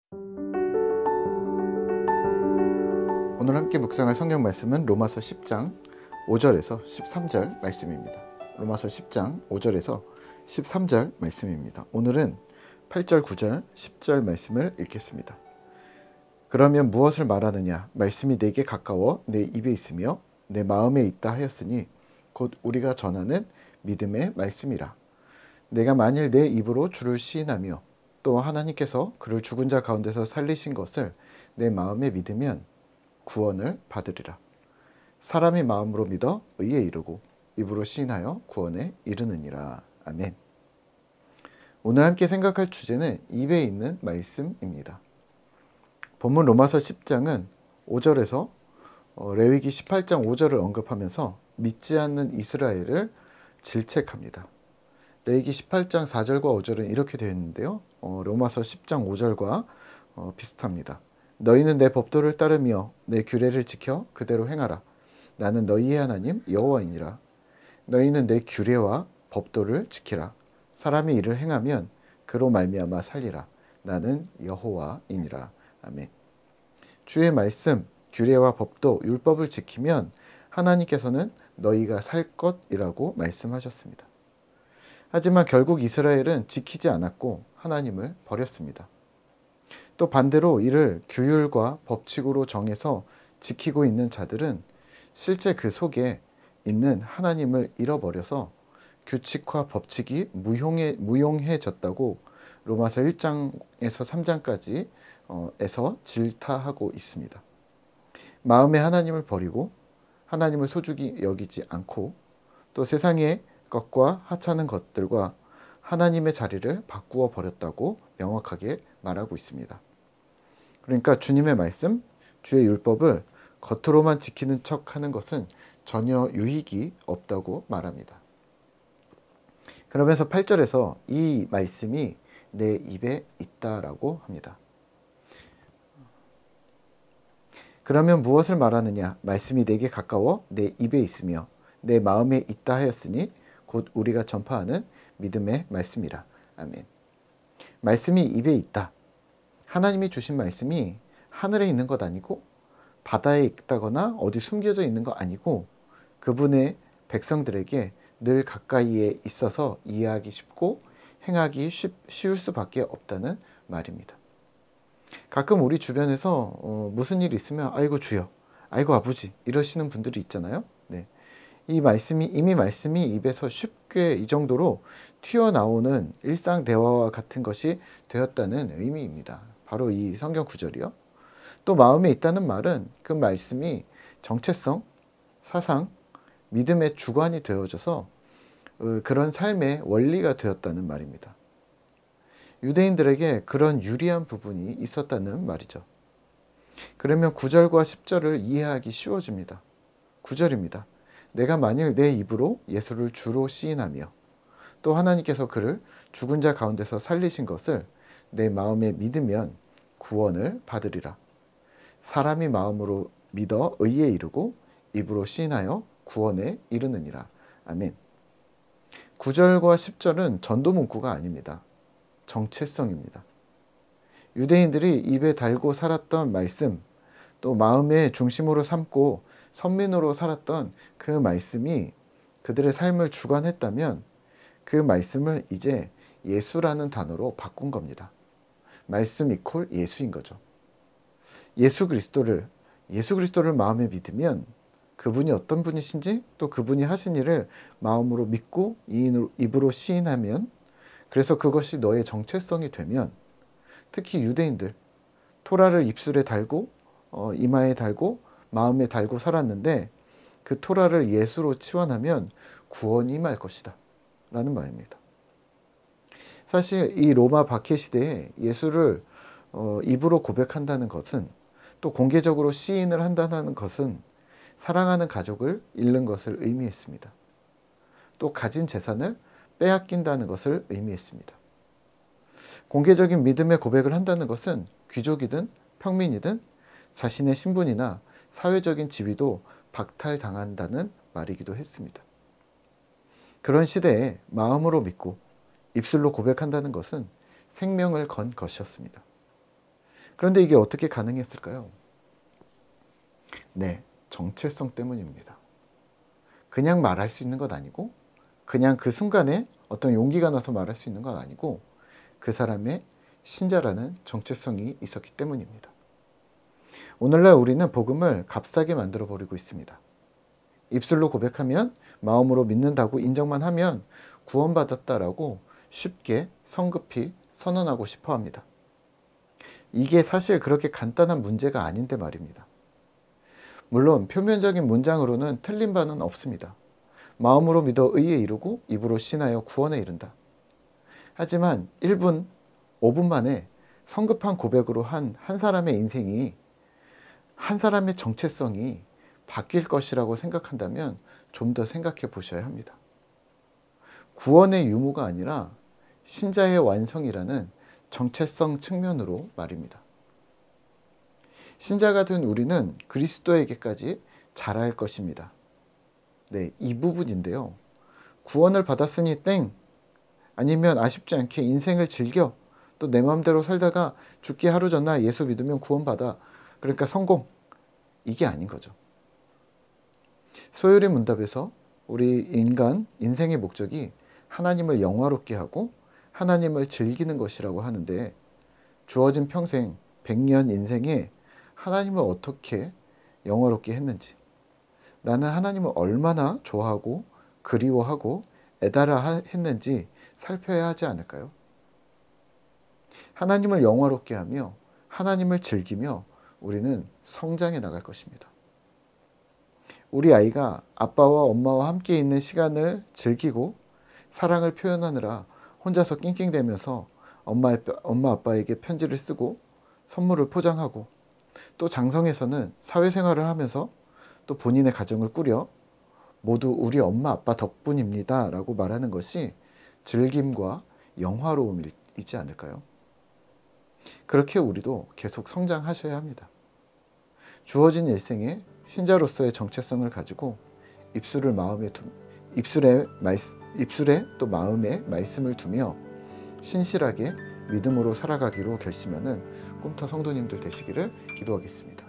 오늘 함께 묵상할 성경 말씀은 로마서 10장 5절에서 13절 말씀입니다. 로마서 10장 5절에서 13절 말씀입니다. 오늘은 8절, 9절, 10절 말씀을 읽겠습니다. 그러면 무엇을 말하느냐? 말씀이 내게 가까워 내 입에 있으며 내 마음에 있다 하였으니 곧 우리가 전하는 믿음의 말씀이라. 내가 만일 내 입으로 주를 시인하며 또 하나님께서 그를 죽은 자 가운데서 살리신 것을 내 마음에 믿으면 구원을 받으리라. 사람이 마음으로 믿어 의에 이르고 입으로 시인하여 구원에 이르느니라. 아멘. 오늘 함께 생각할 주제는 입에 있는 말씀입니다. 본문 로마서 10장은 5절에서 레위기 18장 5절을 언급하면서 믿지 않는 이스라엘을 질책합니다. 레위기 18장 4절과 5절은 이렇게 되어 있는데요. 로마서 10장 5절과 비슷합니다. 너희는 내 법도를 따르며 내 규례를 지켜 그대로 행하라. 나는 너희의 하나님 여호와이니라. 너희는 내 규례와 법도를 지키라. 사람이 이를 행하면 그로 말미암아 살리라. 나는 여호와이니라. 아멘. 주의 말씀, 규례와 법도, 율법을 지키면 하나님께서는 너희가 살 것이라고 말씀하셨습니다. 하지만 결국 이스라엘은 지키지 않았고 하나님을 버렸습니다. 또 반대로 이를 규율과 법칙으로 정해서 지키고 있는 자들은 실제 그 속에 있는 하나님을 잃어버려서 규칙과 법칙이 무용해졌다고 로마서 1장에서 3장까지 에서 질타하고 있습니다. 마음에 하나님을 버리고 하나님을 소중히 여기지 않고 또 세상의 것과 하찮은 것들과 하나님의 자리를 바꾸어 버렸다고 명확하게 말하고 있습니다. 그러니까 주님의 말씀, 주의 율법을 겉으로만 지키는 척하는 것은 전혀 유익이 없다고 말합니다. 그러면서 8절에서 이 말씀이 내 입에 있다라고 합니다. 그러면 무엇을 말하느냐? 말씀이 내게 가까워 내 입에 있으며 내 마음에 있다 하였으니 곧 우리가 전파하는 믿음의 말씀이라. 아멘. 말씀이 입에 있다. 하나님이 주신 말씀이 하늘에 있는 것 아니고 바다에 있다거나 어디 숨겨져 있는 거 아니고 그분의 백성들에게 늘 가까이에 있어서 이해하기 쉽고 행하기 쉬울 수밖에 없다는 말입니다. 가끔 우리 주변에서 무슨 일이 있으면 아이고 주여, 아이고 아버지 이러시는 분들이 있잖아요. 네. 이 말씀이 이미 말씀이 입에서 쉽게 이 정도로 튀어나오는 일상 대화와 같은 것이 되었다는 의미입니다. 바로 이 성경 구절이요. 또 마음에 있다는 말은 그 말씀이 정체성, 사상, 믿음의 주관이 되어져서 그런 삶의 원리가 되었다는 말입니다. 유대인들에게 그런 유리한 부분이 있었다는 말이죠. 그러면 9절과 10절을 이해하기 쉬워집니다. 9절입니다. 내가 만일 내 입으로 예수를 주로 시인하며 또 하나님께서 그를 죽은 자 가운데서 살리신 것을 내 마음에 믿으면 구원을 받으리라. 사람이 마음으로 믿어 의에 이르고 입으로 시인하여 구원에 이르느니라. 아멘. 9절과 10절은 전도문구가 아닙니다. 정체성입니다. 유대인들이 입에 달고 살았던 말씀, 또 마음의 중심으로 삼고 선민으로 살았던 그 말씀이 그들의 삶을 주관했다면 그 말씀을 이제 예수라는 단어로 바꾼 겁니다. 말씀 이퀄 예수인 거죠. 예수 그리스도를 마음에 믿으면 그분이 어떤 분이신지 또 그분이 하신 일을 마음으로 믿고 입으로 시인하면 그래서 그것이 너의 정체성이 되면 특히 유대인들 토라를 입술에 달고 이마에 달고 마음에 달고 살았는데 그 토라를 예수로 치환하면 구원이 임할 것이다 라는 말입니다. 사실 이 로마 박해 시대에 예수를 입으로 고백한다는 것은 또 공개적으로 시인을 한다는 것은 사랑하는 가족을 잃는 것을 의미했습니다. 또 가진 재산을 빼앗긴다는 것을 의미했습니다. 공개적인 믿음의 고백을 한다는 것은 귀족이든 평민이든 자신의 신분이나 사회적인 지위도 박탈당한다는 말이기도 했습니다. 그런 시대에 마음으로 믿고 입술로 고백한다는 것은 생명을 건 것이었습니다. 그런데 이게 어떻게 가능했을까요? 네, 정체성 때문입니다. 그냥 말할 수 있는 것 아니고, 그냥 그 순간에 어떤 용기가 나서 말할 수 있는 건 아니고, 그 사람의 신자라는 정체성이 있었기 때문입니다. 오늘날 우리는 복음을 값싸게 만들어 버리고 있습니다. 입술로 고백하면, 마음으로 믿는다고 인정만 하면 구원받았다라고 쉽게 성급히 선언하고 싶어 합니다. 이게 사실 그렇게 간단한 문제가 아닌데 말입니다. 물론 표면적인 문장으로는 틀린 바는 없습니다. 마음으로 믿어 의에 이르고 입으로 신하여 구원에 이른다. 하지만 1분, 5분 만에 성급한 고백으로 한 사람의 인생이, 한 사람의 정체성이 바뀔 것이라고 생각한다면 좀 더 생각해 보셔야 합니다. 구원의 유무가 아니라 신자의 완성이라는 정체성 측면으로 말입니다. 신자가 된 우리는 그리스도에게까지 자랄 것입니다. 네, 이 부분인데요. 구원을 받았으니 땡, 아니면 아쉽지 않게 인생을 즐겨, 또 내 마음대로 살다가 죽기 하루 전날 예수 믿으면 구원받아, 그러니까 성공, 이게 아닌 거죠. 소요리 문답에서 우리 인생의 목적이 하나님을 영화롭게 하고 하나님을 즐기는 것이라고 하는데, 주어진 평생 100년 인생에 하나님을 어떻게 영화롭게 했는지, 나는 하나님을 얼마나 좋아하고 그리워하고 애달아 했는지 살펴야 하지 않을까요? 하나님을 영화롭게 하며 하나님을 즐기며 우리는 성장해 나갈 것입니다. 우리 아이가 아빠와 엄마와 함께 있는 시간을 즐기고 사랑을 표현하느라 혼자서 낑낑대면서 엄마 아빠에게 편지를 쓰고 선물을 포장하고, 또 장성에서는 사회생활을 하면서 또 본인의 가정을 꾸려 모두 우리 엄마 아빠 덕분입니다 라고 말하는 것이 즐김과 영화로움이지 않을까요? 그렇게 우리도 계속 성장하셔야 합니다. 주어진 일생에 신자로서의 정체성을 가지고 입술에 또 마음에 말씀을 두며 신실하게 믿음으로 살아가기로 결심하는 꿈터 성도님들 되시기를 기도하겠습니다.